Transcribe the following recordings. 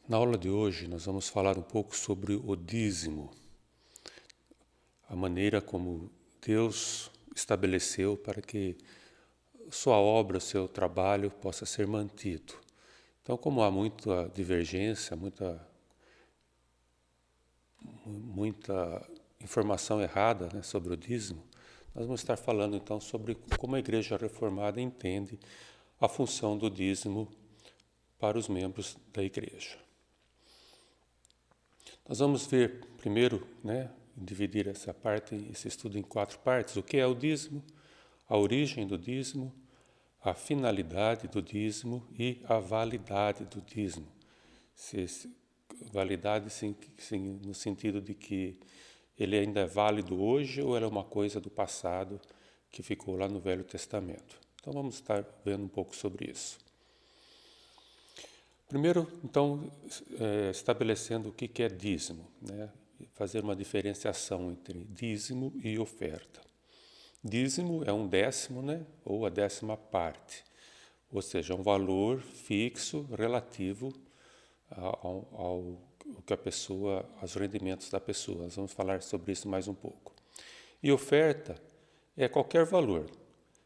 Na aula de hoje, nós vamos falar um pouco sobre o dízimo, a maneira como Deus estabeleceu para que sua obra, seu trabalho possa ser mantido. Então, como há muita divergência, muita informação errada, né, sobre o dízimo, nós vamos estar falando então sobre como a Igreja Reformada entende a função do dízimo para os membros da Igreja. Nós vamos ver primeiro, dividir esse estudo em 4 partes: o que é o dízimo, a origem do dízimo, a finalidade do dízimo e a validade do dízimo. Validade sim, no sentido de que ele ainda é válido hoje ou ele é uma coisa do passado que ficou lá no Velho Testamento. Então vamos estar vendo um pouco sobre isso. Primeiro, então, estabelecendo o que é dízimo, né? Fazer uma diferenciação entre dízimo e oferta. Dízimo é um décimo, né? Ou a 10ª parte, ou seja, um valor fixo relativo ao que a pessoa, aos rendimentos da pessoa. Nós vamos falar sobre isso mais um pouco. E oferta é qualquer valor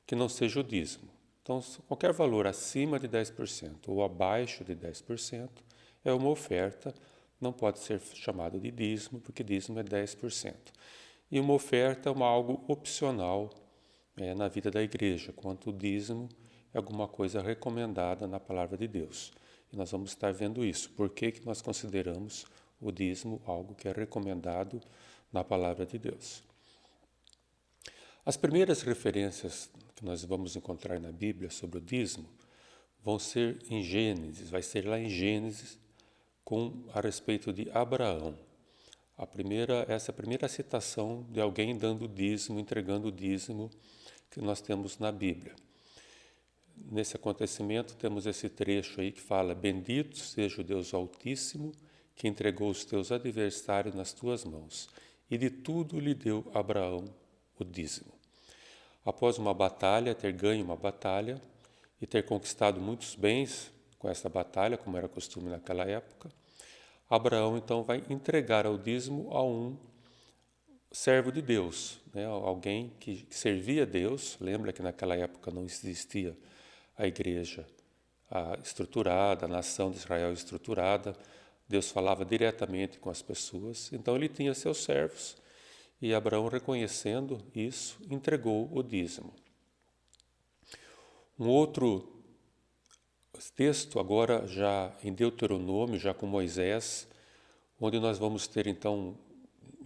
que não seja o dízimo. Então, qualquer valor acima de 10% ou abaixo de 10% é uma oferta, não pode ser chamado de dízimo, porque dízimo é 10%. E uma oferta é algo opcional na vida da igreja, quanto o dízimo é alguma coisa recomendada na palavra de Deus. E nós vamos estar vendo isso. Por que nós consideramos o dízimo algo que é recomendado na palavra de Deus? As primeiras referências que nós vamos encontrar na Bíblia sobre o dízimo vão ser em Gênesis, vai ser lá em Gênesis, a respeito de Abraão. Essa é a primeira citação de alguém dando dízimo, entregando o dízimo que nós temos na Bíblia. Nesse acontecimento temos esse trecho aí que fala: bendito seja o Deus Altíssimo, que entregou os teus adversários nas tuas mãos, e de tudo lhe deu Abraão o dízimo. Após uma batalha, ter ganho uma batalha e ter conquistado muitos bens com essa batalha, como era costume naquela época, Abraão então vai entregar o dízimo a um servo de Deus, né? Alguém que servia a Deus. Lembra que naquela época não existia a igreja estruturada, a nação de Israel estruturada. Deus falava diretamente com as pessoas, então ele tinha seus servos. E Abraão, reconhecendo isso, entregou o dízimo. Um outro texto, agora já em Deuteronômio, já com Moisés, onde nós vamos ter então,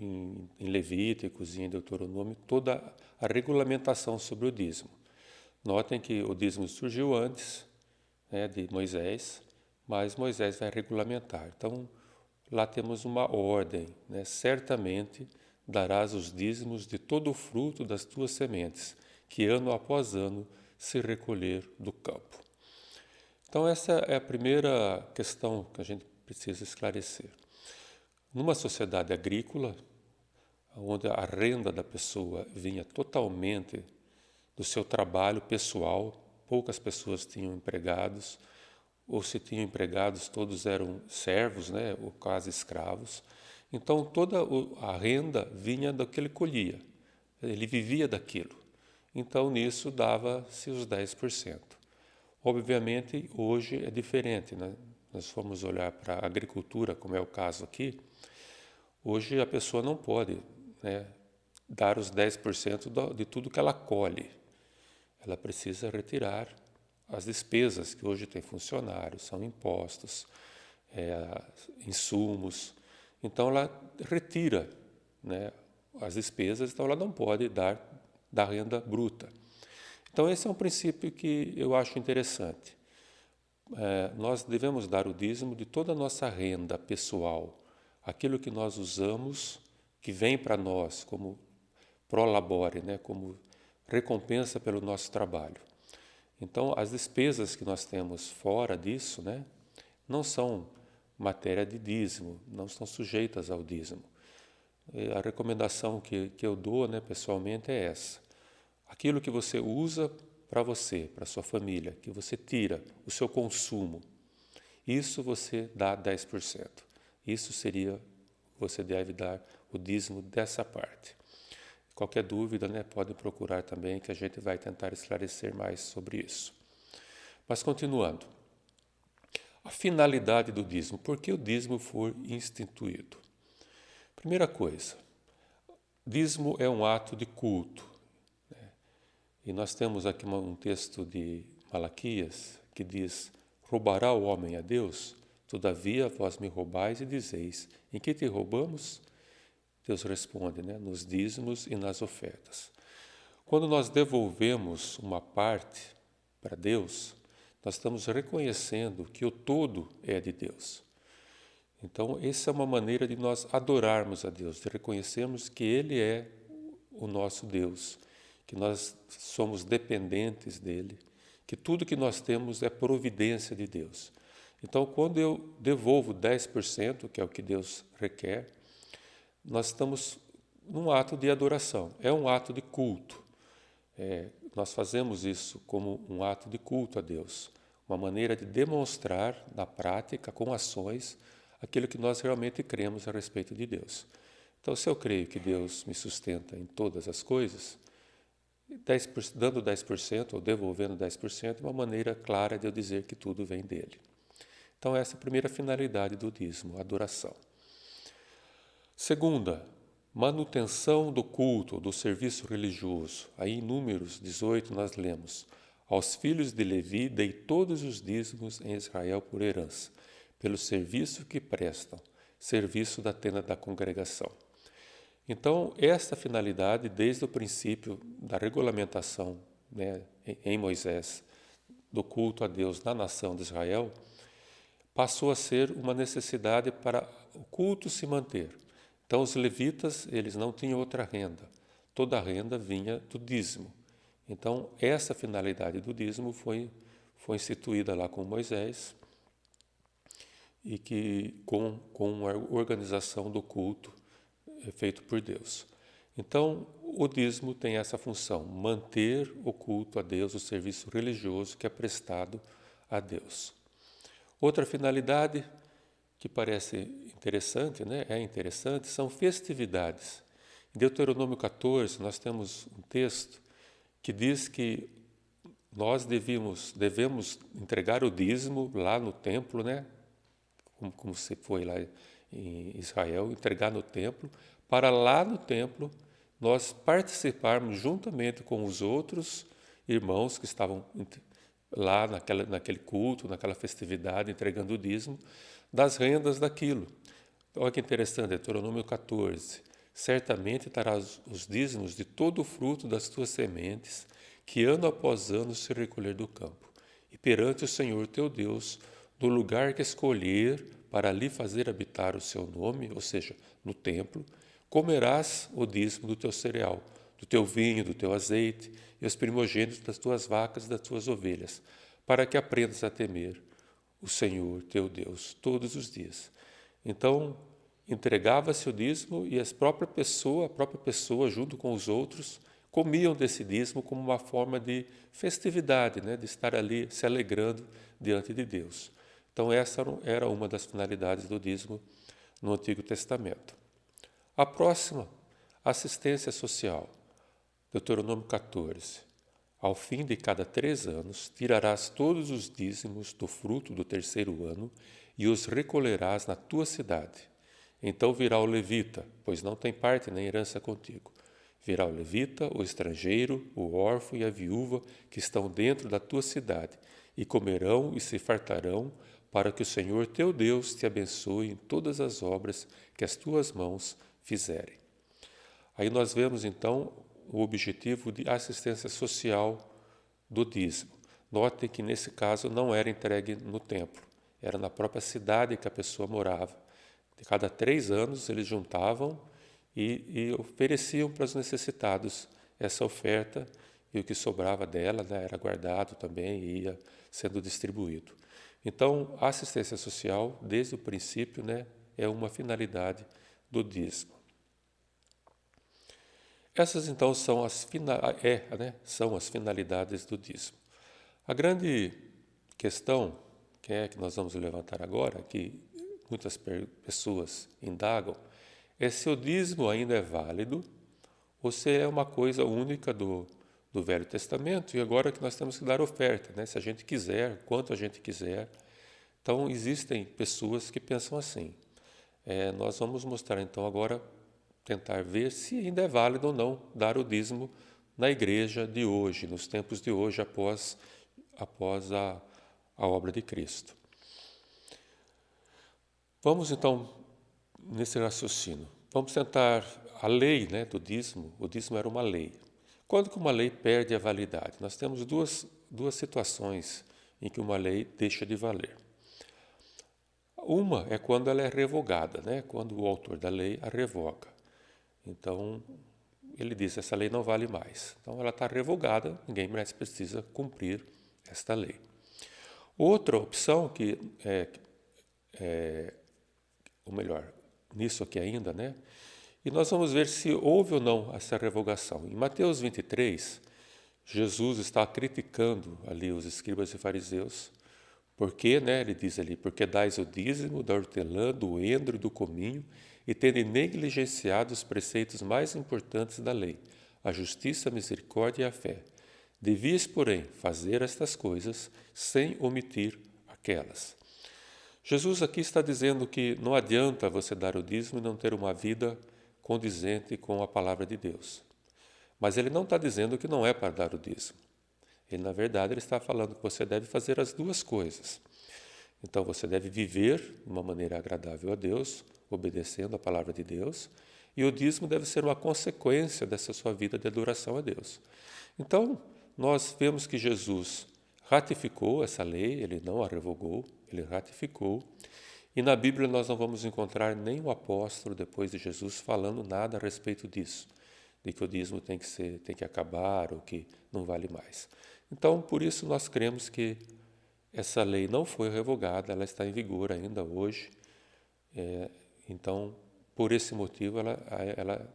em Levíticos e em Deuteronômio, toda a regulamentação sobre o dízimo. Notem que o dízimo surgiu antes, de Moisés, mas Moisés vai regulamentar. Então, lá temos uma ordem, certamente darás os dízimos de todo o fruto das tuas sementes, que ano após ano se recolher do campo. Então, essa é a primeira questão que a gente precisa esclarecer. Numa sociedade agrícola, onde a renda da pessoa vinha totalmente do seu trabalho pessoal, poucas pessoas tinham empregados, ou se tinham empregados, todos eram servos, ou quase escravos. Então, toda a renda vinha do que ele colhia, ele vivia daquilo. Então, nisso dava-se os 10%. Obviamente, hoje é diferente, né? Nós fomos olhar para a agricultura, como é o caso aqui, hoje a pessoa não pode, dar os 10% de tudo que ela colhe. Ela precisa retirar as despesas que hoje tem funcionários, são impostos, insumos. Então, ela retira, as despesas, então ela não pode dar da renda bruta. Então, esse é um princípio que eu acho interessante. Nós devemos dar o dízimo de toda a nossa renda pessoal, aquilo que nós usamos, que vem para nós como prolabore, como recompensa pelo nosso trabalho. Então, as despesas que nós temos fora disso, não são matéria de dízimo, não estão sujeitas ao dízimo. A recomendação que eu dou, pessoalmente, é essa. Aquilo que você usa para você, para sua família, que você tira o seu consumo Isso você dá 10%. Isso seria, você deve dar o dízimo dessa parte. Qualquer dúvida, né, pode procurar também, que a gente vai tentar esclarecer mais sobre isso. Mas continuando. A finalidade do dízimo. Por que o dízimo foi instituído? Primeira coisa, dízimo é um ato de culto. E nós temos aqui um texto de Malaquias que diz: roubará o homem a Deus? Todavia vós me roubais e dizeis: em que te roubamos? Deus responde, né? Nos dízimos e nas ofertas. Quando nós devolvemos uma parte para Deus, nós estamos reconhecendo que o todo é de Deus. Então, essa é uma maneira de nós adorarmos a Deus, de reconhecermos que Ele é o nosso Deus, que nós somos dependentes dEle, que tudo que nós temos é providência de Deus. Então, quando eu devolvo 10%, que é o que Deus requer, nós estamos num ato de adoração, é um ato de culto. Nós fazemos isso como um ato de culto a Deus, uma maneira de demonstrar na prática, com ações, aquilo que nós realmente cremos a respeito de Deus. Então, se eu creio que Deus me sustenta em todas as coisas, dando 10% ou devolvendo 10% é uma maneira clara de eu dizer que tudo vem dele. Então, essa é a primeira finalidade do dízimo, a adoração. Segunda, manutenção do culto, do serviço religioso. Aí em Números 18 nós lemos: aos filhos de Levi dei todos os dízimos em Israel por herança, pelo serviço que prestam, serviço da tenda da congregação. Então, esta finalidade, desde o princípio da regulamentação, né, em Moisés, do culto a Deus na nação de Israel, passou a ser uma necessidade para o culto se manter. Então, os levitas, eles não tinham outra renda. Toda a renda vinha do dízimo. Então, essa finalidade do dízimo foi instituída lá com Moisés e que com a organização do culto feito por Deus. Então, o dízimo tem essa função, manter o culto a Deus, o serviço religioso que é prestado a Deus. Outra finalidade que parece interessante, né? É interessante, são festividades. Em Deuteronômio 14, nós temos um texto que diz que nós devemos entregar o dízimo lá no templo, né? Como se foi lá em Israel, entregar no templo, para lá no templo nós participarmos juntamente com os outros irmãos que estavam lá naquele culto, naquela festividade, entregando o dízimo, das rendas daquilo. Olha que interessante, Deuteronômio 14. Certamente darás os dízimos de todo o fruto das tuas sementes, que ano após ano se recolher do campo. E perante o Senhor teu Deus, no lugar que escolher para ali fazer habitar o seu nome, ou seja, no templo, comerás o dízimo do teu cereal, do teu vinho, do teu azeite, e os primogênitos das tuas vacas e das tuas ovelhas, para que aprendas a temer o Senhor teu Deus todos os dias. Então, entregava-se o dízimo e a própria pessoa junto com os outros, comiam desse dízimo como uma forma de festividade, né? De estar ali se alegrando diante de Deus. Então, essa era uma das finalidades do dízimo no Antigo Testamento. A próxima, assistência social. Deuteronômio 14. Ao fim de cada 3 anos, tirarás todos os dízimos do fruto do terceiro ano e os recolherás na tua cidade. Então virá o levita, pois não tem parte nem herança contigo. Virá o levita, o estrangeiro, o órfão e a viúva que estão dentro da tua cidade, e comerão e se fartarão, para que o Senhor teu Deus te abençoe em todas as obras que as tuas mãos fizerem. Aí nós vemos então o objetivo de assistência social do dízimo. Note que nesse caso não era entregue no templo, era na própria cidade que a pessoa morava. De cada 3 anos eles juntavam e ofereciam para os necessitados essa oferta, e o que sobrava dela, né, era guardado também e ia sendo distribuído. Então, a assistência social, desde o princípio, né, é uma finalidade do dízimo. Essas, então, são as finalidades do dízimo. A grande questão que é que nós vamos levantar agora, que muitas pessoas indagam, é se o dízimo ainda é válido ou se é uma coisa única do Velho Testamento e agora que nós temos que dar oferta, né? Se a gente quiser, quanto a gente quiser. Então, existem pessoas que pensam assim. Nós vamos mostrar então agora, tentar ver se ainda é válido ou não dar o dízimo na igreja de hoje, nos tempos de hoje, após a obra de Cristo. Vamos então nesse raciocínio. Vamos tentar a lei, né, do dízimo. O dízimo era uma lei. Quando que uma lei perde a validade? Nós temos duas situações em que uma lei deixa de valer. Uma é quando ela é revogada, né? Quando o autor da lei a revoga. Então, ele diz, essa lei não vale mais. Então, ela está revogada, ninguém mais precisa cumprir esta lei. Outra opção ou melhor, nisso aqui ainda, né? E nós vamos ver se houve ou não essa revogação. Em Mateus 23, Jesus está criticando ali os escribas e fariseus, porque, né, ele diz ali, porque dais o dízimo da hortelã, do endro e do cominho, e tende negligenciado os preceitos mais importantes da lei, a justiça, a misericórdia e a fé. Devias, porém, fazer estas coisas sem omitir aquelas. Jesus aqui está dizendo que não adianta você dar o dízimo e não ter uma vida condizente com a palavra de Deus. Mas ele não está dizendo que não é para dar o dízimo. Ele, na verdade, ele está falando que você deve fazer as duas coisas. Então, você deve viver de uma maneira agradável a Deus, obedecendo a palavra de Deus, e o dízimo deve ser uma consequência dessa sua vida de adoração a Deus. Então, nós vemos que Jesus ratificou essa lei, ele não a revogou, ele ratificou, e na Bíblia nós não vamos encontrar nenhum apóstolo depois de Jesus falando nada a respeito disso, de que o dízimo tem que acabar ou que não vale mais. Então, por isso nós cremos que essa lei não foi revogada, ela está em vigor ainda hoje. Então, por esse motivo, ela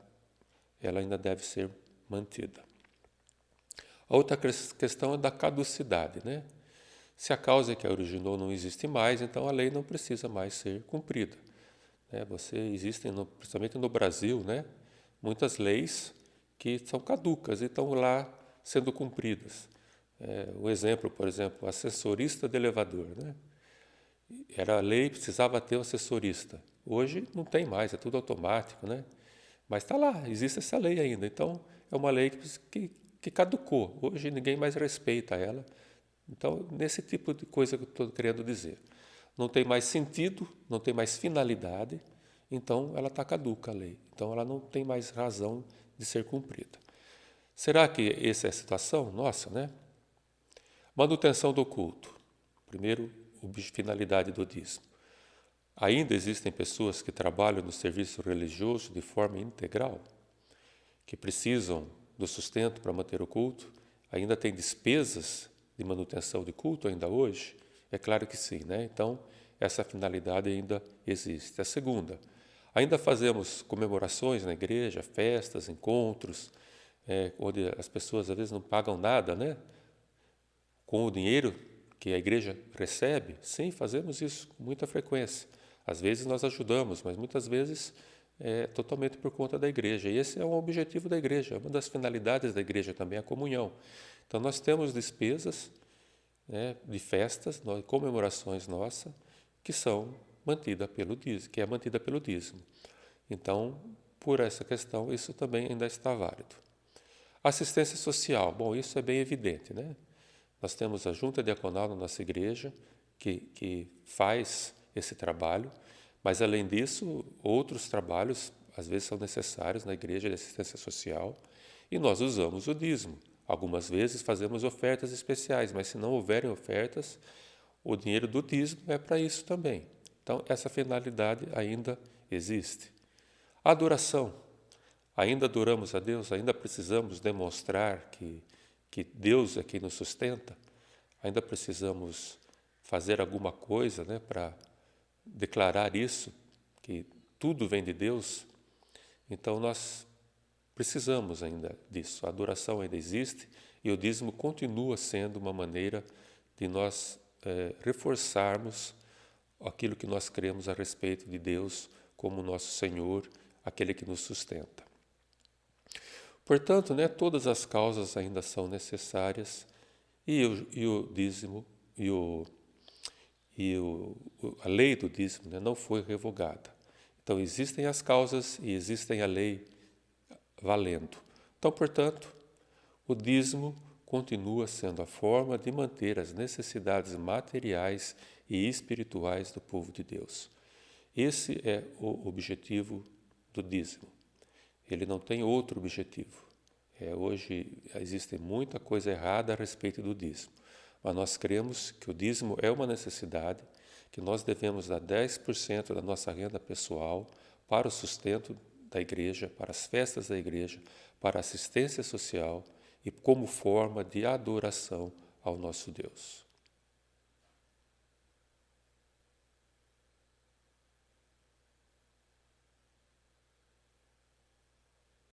ainda deve ser mantida. A outra questão é da caducidade, né? Se a causa que a originou não existe mais, então a lei não precisa mais ser cumprida. Existem, principalmente no Brasil, né, muitas leis que são caducas e estão lá sendo cumpridas. O exemplo, por exemplo, assessorista de elevador, né? Era a lei, precisava ter um assessorista. Hoje não tem mais, é tudo automático, né? Mas está lá, existe essa lei ainda. Então, é uma lei que caducou. Hoje ninguém mais respeita ela. Então, nesse tipo de coisa que eu estou querendo dizer. Não tem mais sentido, não tem mais finalidade, então ela está caduca a lei. Então, ela não tem mais razão de ser cumprida. Será que essa é a situação nossa, né? Manutenção do culto. Primeiro, finalidade do dízimo. Ainda existem pessoas que trabalham no serviço religioso de forma integral, que precisam do sustento para manter o culto. Ainda tem despesas de manutenção de culto ainda hoje? É claro que sim, né? Então, essa finalidade ainda existe. A segunda, ainda fazemos comemorações na igreja, festas, encontros, onde as pessoas às vezes não pagam nada, né? Com o dinheiro que a igreja recebe, sim, fazemos isso com muita frequência. Às vezes nós ajudamos, mas muitas vezes é totalmente por conta da igreja. E esse é um objetivo da igreja, uma das finalidades da igreja também, a comunhão. Então nós temos despesas, né, de festas, comemorações nossas, que são mantidas pelo dízimo, que é mantida pelo dízimo. Então, por essa questão, isso também ainda está válido. Assistência social, bom, isso é bem evidente, né? Nós temos a junta diaconal na nossa igreja, que faz esse trabalho, mas, além disso, outros trabalhos, às vezes, são necessários na igreja de assistência social, e nós usamos o dízimo. Algumas vezes fazemos ofertas especiais, mas se não houverem ofertas, o dinheiro do dízimo é para isso também. Então, essa finalidade ainda existe. A adoração. Ainda adoramos a Deus, ainda precisamos demonstrar que Deus é quem nos sustenta, ainda precisamos fazer alguma coisa, né, para declarar isso, que tudo vem de Deus. Então, nós precisamos ainda disso. A adoração ainda existe e o dízimo continua sendo uma maneira de nós reforçarmos aquilo que nós cremos a respeito de Deus como nosso Senhor, aquele que nos sustenta. Portanto, todas as causas ainda são necessárias e o dízimo a lei do dízimo não foi revogada. Então, existem as causas e existem a lei valendo. Então, portanto, o dízimo continua sendo a forma de manter as necessidades materiais e espirituais do povo de Deus. Esse é o objetivo do dízimo. Ele não tem outro objetivo. Hoje existe muita coisa errada a respeito do dízimo, mas nós cremos que o dízimo é uma necessidade, que nós devemos dar 10% da nossa renda pessoal para o sustento da igreja, para as festas da igreja, para a assistência social e como forma de adoração ao nosso Deus.